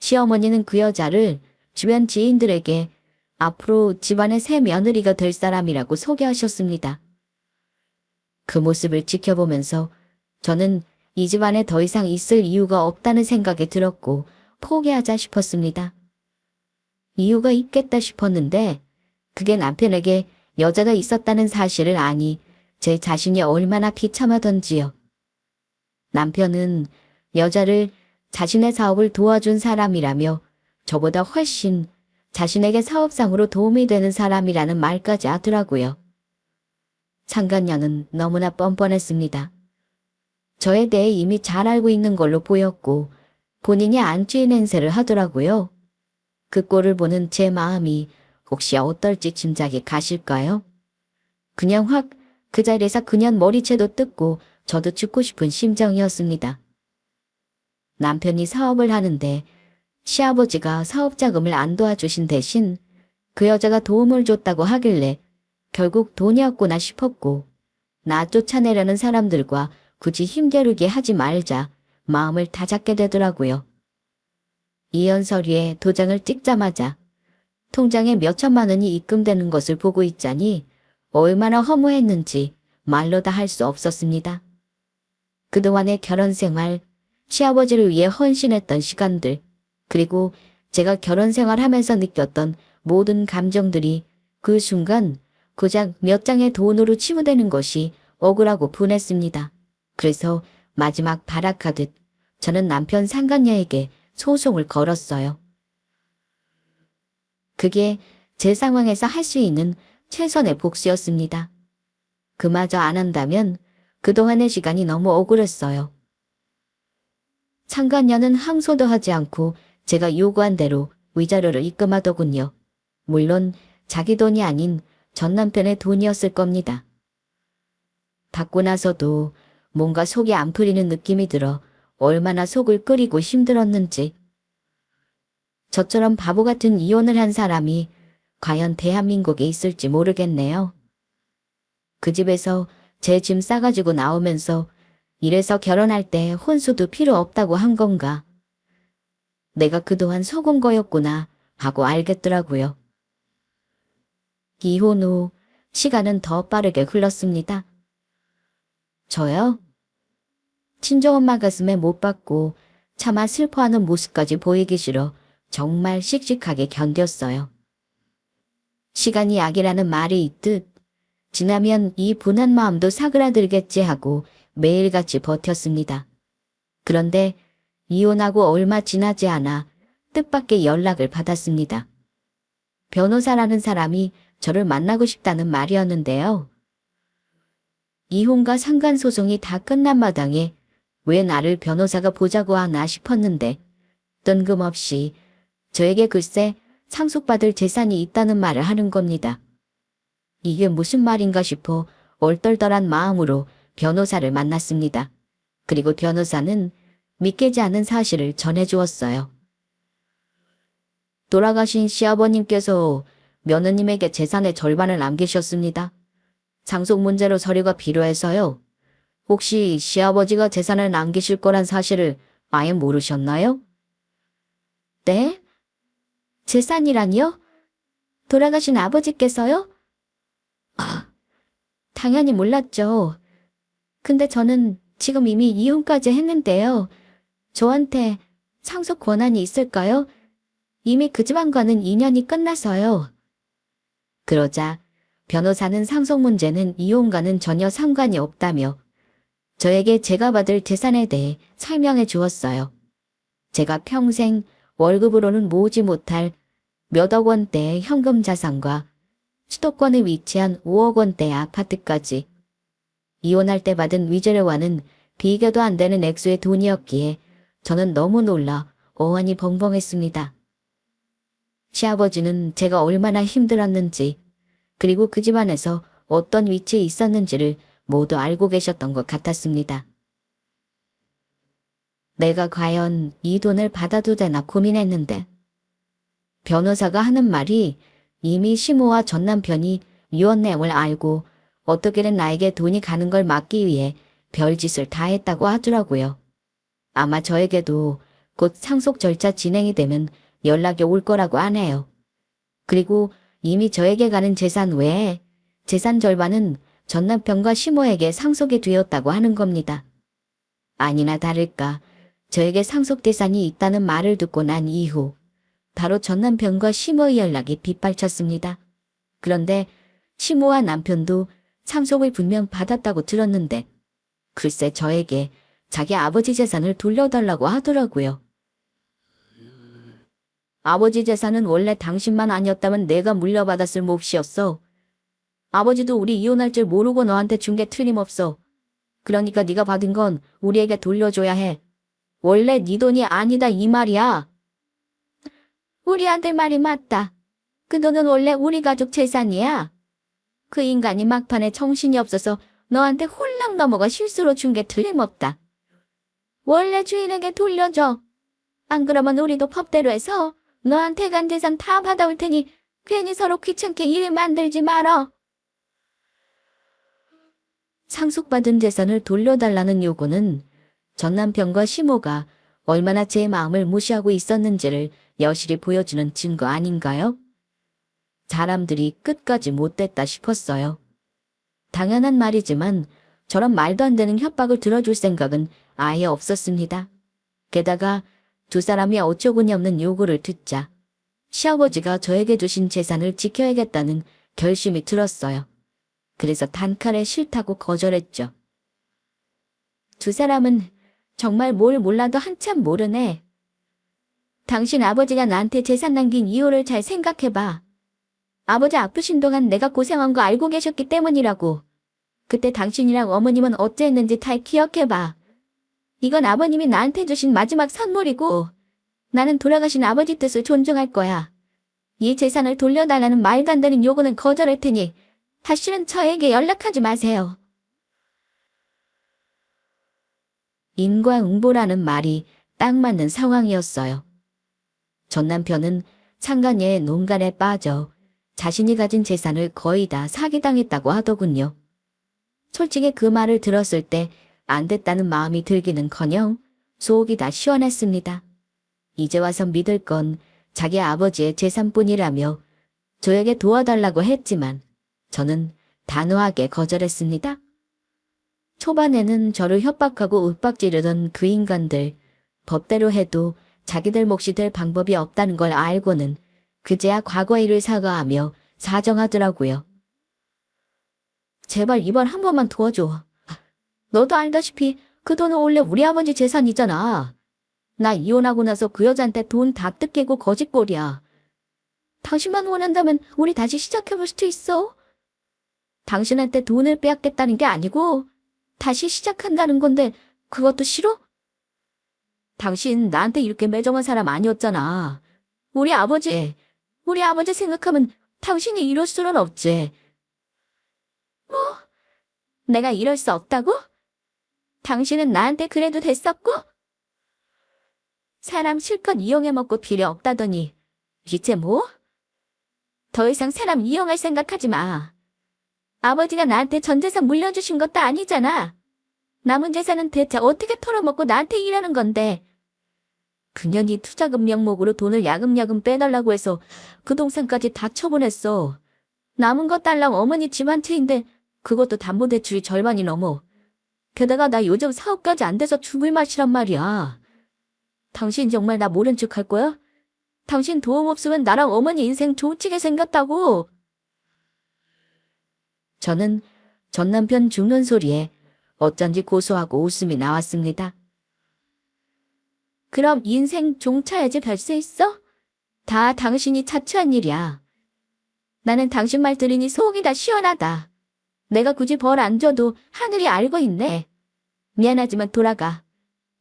시어머니는 그 여자를 주변 지인들에게 앞으로 집안의 새 며느리가 될 사람이라고 소개하셨습니다. 그 모습을 지켜보면서 저는 이 집안에 더 이상 있을 이유가 없다는 생각이 들었고 포기하자 싶었습니다. 이유가 있겠다 싶었는데 그게 남편에게 여자가 있었다는 사실을 아니 제 자신이 얼마나 비참하던지요. 남편은 여자를 자신의 사업을 도와준 사람이라며 저보다 훨씬 자신에게 사업상으로 도움이 되는 사람이라는 말까지 하더라고요. 상간녀는 너무나 뻔뻔했습니다. 저에 대해 이미 잘 알고 있는 걸로 보였고 본인이 안주인 행세를 하더라고요. 그 꼴을 보는 제 마음이 혹시 어떨지 짐작이 가실까요? 그냥 확 그 자리에서 그년 머리채도 뜯고 저도 죽고 싶은 심정이었습니다. 남편이 사업을 하는데 시아버지가 사업 자금을 안 도와주신 대신 그 여자가 도움을 줬다고 하길래 결국 돈이었구나 싶었고 나 쫓아내려는 사람들과 굳이 힘겨루게 하지 말자 마음을 다잡게 되더라고요. 이혼 서류에 도장을 찍자마자 통장에 몇천만 원이 입금되는 것을 보고 있자니 얼마나 허무했는지 말로 다 할 수 없었습니다. 그동안의 결혼 생활, 시아버지를 위해 헌신했던 시간들, 그리고 제가 결혼 생활하면서 느꼈던 모든 감정들이 그 순간 고작 몇 장의 돈으로 치부되는 것이 억울하고 분했습니다. 그래서 마지막 발악하듯 저는 남편 상간녀에게 소송을 걸었어요. 그게 제 상황에서 할 수 있는 최선의 복수였습니다. 그마저 안 한다면 그동안의 시간이 너무 억울했어요. 상간녀는 항소도 하지 않고 제가 요구한 대로 위자료를 입금하더군요. 물론 자기 돈이 아닌 전 남편의 돈이었을 겁니다. 받고 나서도 뭔가 속이 안 풀리는 느낌이 들어 얼마나 속을 끓이고 힘들었는지. 저처럼 바보 같은 이혼을 한 사람이 과연 대한민국에 있을지 모르겠네요. 그 집에서 제 짐 싸가지고 나오면서 이래서 결혼할 때 혼수도 필요 없다고 한 건가. 내가 그동안 속은 거였구나 하고 알겠더라고요. 이혼 후 시간은 더 빠르게 흘렀습니다. 저요? 친정엄마 가슴에 못 박고 차마 슬퍼하는 모습까지 보이기 싫어 정말 씩씩하게 견뎠어요. 시간이 약이라는 말이 있듯 지나면 이 분한 마음도 사그라들겠지 하고 매일같이 버텼습니다. 그런데 이혼하고 얼마 지나지 않아 뜻밖의 연락을 받았습니다. 변호사라는 사람이 저를 만나고 싶다는 말이었는데요. 이혼과 상간소송이 다 끝난 마당에 왜 나를 변호사가 보자고 하나 싶었는데 뜬금없이 저에게 글쎄 상속받을 재산이 있다는 말을 하는 겁니다. 이게 무슨 말인가 싶어 얼떨떨한 마음으로 변호사를 만났습니다. 그리고 변호사는 믿기지 않은 사실을 전해주었어요. 돌아가신 시아버님께서 며느님에게 재산의 절반을 남기셨습니다. 상속 문제로 서류가 필요해서요. 혹시 시아버지가 재산을 남기실 거란 사실을 아예 모르셨나요? 네? 재산이라니요? 돌아가신 아버지께서요? 당연히 몰랐죠. 근데 저는 지금 이미 이혼까지 했는데요. 저한테 상속 권한이 있을까요? 이미 그 집안과는 인연이 끝나서요. 그러자 변호사는 상속 문제는 이혼과는 전혀 상관이 없다며 저에게 제가 받을 재산에 대해 설명해 주었어요. 제가 평생 월급으로는 모으지 못할 몇억 원대의 현금 자산과 수도권에 위치한 5억 원대의 아파트까지 이혼할 때 받은 위자료와는 비교도 안 되는 액수의 돈이었기에 저는 너무 놀라 어안이 벙벙했습니다. 시아버지는 제가 얼마나 힘들었는지 그리고 그 집안에서 어떤 위치에 있었는지를 모두 알고 계셨던 것 같았습니다. 내가 과연 이 돈을 받아도 되나 고민했는데 변호사가 하는 말이 이미 시모와 전 남편이 이혼 내용을 알고 어떻게든 나에게 돈이 가는 걸 막기 위해 별짓을 다 했다고 하더라고요. 아마 저에게도 곧 상속 절차 진행이 되면 연락이 올 거라고 하네요. 그리고 이미 저에게 가는 재산 외에 재산 절반은 전 남편과 시모에게 상속이 되었다고 하는 겁니다. 아니나 다를까 저에게 상속 재산이 있다는 말을 듣고 난 이후 바로 전 남편과 시모의 연락이 빗발쳤습니다. 그런데 시모와 남편도 상속을 분명 받았다고 들었는데 글쎄 저에게 자기 아버지 재산을 돌려달라고 하더라고요. 아버지 재산은 원래 당신만 아니었다면 내가 물려받았을 몫이었어. 아버지도 우리 이혼할 줄 모르고 너한테 준 게 틀림없어. 그러니까 네가 받은 건 우리에게 돌려줘야 해. 원래 네 돈이 아니다 이 말이야. 우리 아들 말이 맞다. 그 돈은 원래 우리 가족 재산이야. 그 인간이 막판에 정신이 없어서 너한테 홀랑 넘어가 실수로 준 게 틀림없다. 원래 주인에게 돌려줘. 안 그러면 우리도 법대로 해서 너한테 간 재산 다 받아올 테니 괜히 서로 귀찮게 일 만들지 말어. 상속받은 재산을 돌려달라는 요구는 전 남편과 시모가 얼마나 제 마음을 무시하고 있었는지를 여실히 보여주는 증거 아닌가요? 사람들이 끝까지 못됐다 싶었어요. 당연한 말이지만 저런 말도 안 되는 협박을 들어줄 생각은 아예 없었습니다. 게다가 두 사람이 어처구니 없는 요구를 듣자 시아버지가 저에게 주신 재산을 지켜야겠다는 결심이 들었어요. 그래서 단칼에 싫다고 거절했죠. 두 사람은 정말 뭘 몰라도 한참 모르네. 당신 아버지가 나한테 재산 남긴 이유를 잘 생각해봐. 아버지 아프신 동안 내가 고생한 거 알고 계셨기 때문이라고. 그때 당신이랑 어머님은 어찌했는지 잘 기억해봐. 이건 아버님이 나한테 주신 마지막 선물이고 나는 돌아가신 아버지 뜻을 존중할 거야. 이 재산을 돌려달라는 말도 안 되는 요구는 거절할 테니 다시는 저에게 연락하지 마세요. 인과응보라는 말이 딱 맞는 상황이었어요. 전 남편은 상간녀의 농간에 빠져 자신이 가진 재산을 거의 다 사기당했다고 하더군요. 솔직히 그 말을 들었을 때 안 됐다는 마음이 들기는커녕 속이 다 시원했습니다. 이제 와서 믿을 건 자기 아버지의 재산뿐이라며 저에게 도와달라고 했지만 저는 단호하게 거절했습니다. 초반에는 저를 협박하고 윽박지르던 그 인간들, 법대로 해도 자기들 몫이 될 방법이 없다는 걸 알고는 그제야 과거의 일을 사과하며 사정하더라고요. 제발 이번 한 번만 도와줘. 너도 알다시피 그 돈은 원래 우리 아버지 재산이잖아. 나 이혼하고 나서 그 여자한테 돈 다 뜯기고 거짓골이야. 당신만 원한다면 우리 다시 시작해볼 수도 있어. 당신한테 돈을 빼앗겠다는 게 아니고 다시 시작한다는 건데 그것도 싫어? 당신 나한테 이렇게 매정한 사람 아니었잖아. 우리 아버지 생각하면 당신이 이럴 수는 없지. 뭐? 내가 이럴 수 없다고? 당신은 나한테 그래도 됐었고? 사람 실컷 이용해먹고 필요 없다더니 이제 뭐? 더 이상 사람 이용할 생각하지 마. 아버지가 나한테 전 재산 물려주신 것도 아니잖아. 남은 재산은 대체 어떻게 털어먹고 나한테 일하는 건데. 그년이 투자금 명목으로 돈을 야금야금 빼달라고 해서 그 동산까지 다 처분했어. 남은 거 딸랑 어머니 집 한 채인데 그것도 담보대출이 절반이 넘어. 게다가 나 요즘 사업까지 안 돼서 죽을 맛이란 말이야. 당신 정말 나 모른 척 할 거야? 당신 도움 없으면 나랑 어머니 인생 조치게 생겼다고. 저는 전 남편 죽는 소리에 어쩐지 고소하고 웃음이 나왔습니다. 그럼 인생 종차야지 별 수 있어? 다 당신이 자초한 일이야. 나는 당신 말 들으니 속이 다 시원하다. 내가 굳이 벌 안 줘도 하늘이 알고 있네. 미안하지만 돌아가.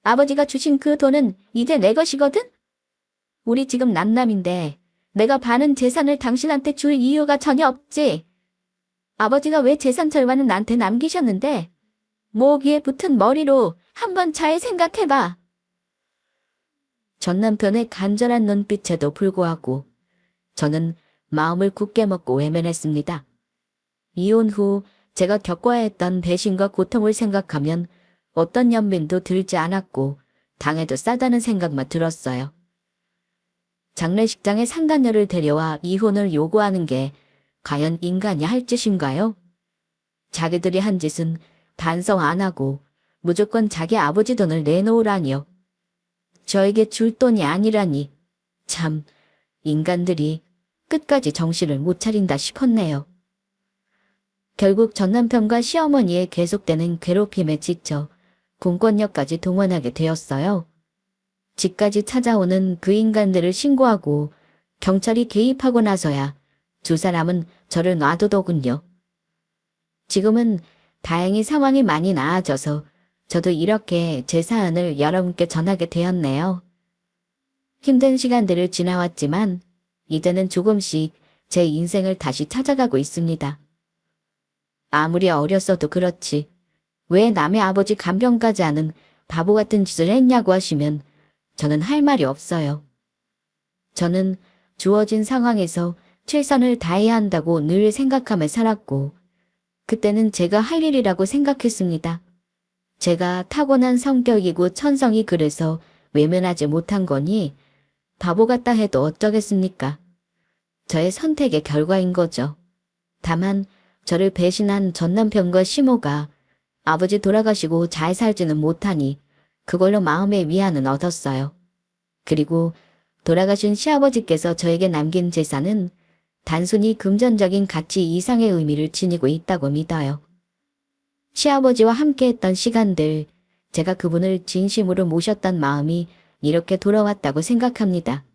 아버지가 주신 그 돈은 이제 내 것이거든? 우리 지금 남남인데 내가 반은 재산을 당신한테 줄 이유가 전혀 없지. 아버지가 왜 재산 절반은 나한테 남기셨는데 목 위에 붙은 머리로 한번 잘 생각해봐. 전 남편의 간절한 눈빛에도 불구하고 저는 마음을 굳게 먹고 외면했습니다. 이혼 후 제가 겪어야 했던 배신과 고통을 생각하면 어떤 연민도 들지 않았고 당해도 싸다는 생각만 들었어요. 장례식장에 상간녀를 데려와 이혼을 요구하는 게 과연 인간이 할 짓인가요? 자기들이 한 짓은 반성 안 하고 무조건 자기 아버지 돈을 내놓으라니요. 저에게 줄 돈이 아니라니. 참, 인간들이 끝까지 정신을 못 차린다 싶었네요. 결국 전 남편과 시어머니의 계속되는 괴롭힘에 지쳐 공권력까지 동원하게 되었어요. 집까지 찾아오는 그 인간들을 신고하고 경찰이 개입하고 나서야 두 사람은 저를 놔두더군요. 지금은 다행히 상황이 많이 나아져서 저도 이렇게 제 사연을 여러분께 전하게 되었네요. 힘든 시간들을 지나왔지만 이제는 조금씩 제 인생을 다시 찾아가고 있습니다. 아무리 어렸어도 그렇지 왜 남의 아버지 간병까지 하는 바보 같은 짓을 했냐고 하시면 저는 할 말이 없어요. 저는 주어진 상황에서 최선을 다해야 한다고 늘 생각하며 살았고 그때는 제가 할 일이라고 생각했습니다. 제가 타고난 성격이고 천성이 그래서 외면하지 못한 거니 바보 같다 해도 어쩌겠습니까? 저의 선택의 결과인 거죠. 다만 저를 배신한 전 남편과 시모가 아버지 돌아가시고 잘 살지는 못하니 그걸로 마음의 위안은 얻었어요. 그리고 돌아가신 시아버지께서 저에게 남긴 재산은 단순히 금전적인 가치 이상의 의미를 지니고 있다고 믿어요. 시아버지와 함께했던 시간들, 제가 그분을 진심으로 모셨던 마음이 이렇게 돌아왔다고 생각합니다.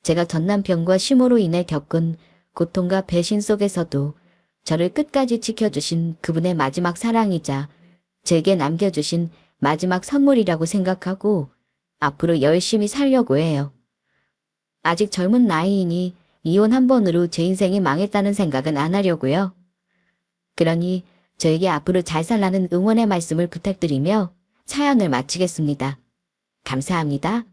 제가 전 남편과 시모로 인해 겪은 고통과 배신 속에서도 저를 끝까지 지켜주신 그분의 마지막 사랑이자 제게 남겨주신 마지막 선물이라고 생각하고 앞으로 열심히 살려고 해요. 아직 젊은 나이이니 이혼 한 번으로 제 인생이 망했다는 생각은 안 하려고요. 그러니 저에게 앞으로 잘 살라는 응원의 말씀을 부탁드리며 사연을 마치겠습니다. 감사합니다.